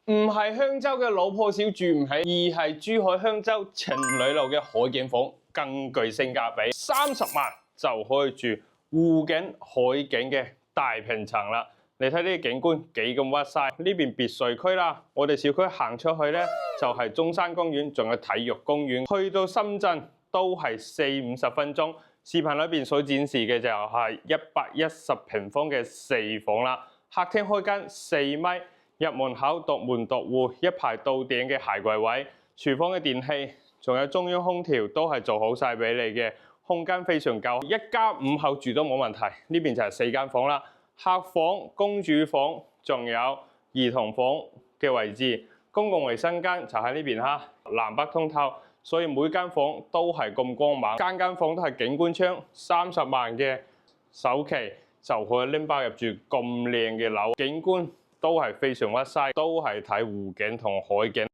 唔係香洲嘅老破小住唔起，而係珠海香洲情侶路嘅海景房，更具性價比，30萬就可以住湖景海景嘅大平層啦。你睇呢啲景觀幾咁屈晒，呢邊別墅區啦，我哋小區行出去呢，就係中山公園，仲有體育公園，去到深圳都係40-50分鐘。視頻裏邊所展示嘅就係110平方嘅4房啦，客廳開間4米，入門口獨門獨戶，一排到頂嘅鞋櫃位，廚房嘅電器仲有中央空調都係做好晒俾你嘅，空間非常夠，一家5口住都冇問題。呢邊就係4間房啦，客房、公主房，仲有兒童房嘅位置，公共衛生間就喺呢邊哈，南北通透。所以每間房都係咁光猛，間房都係景觀窗，30萬嘅首期就可以拎包入住咁靚嘅樓，景觀都係非常屈晒，都係睇湖景同海景。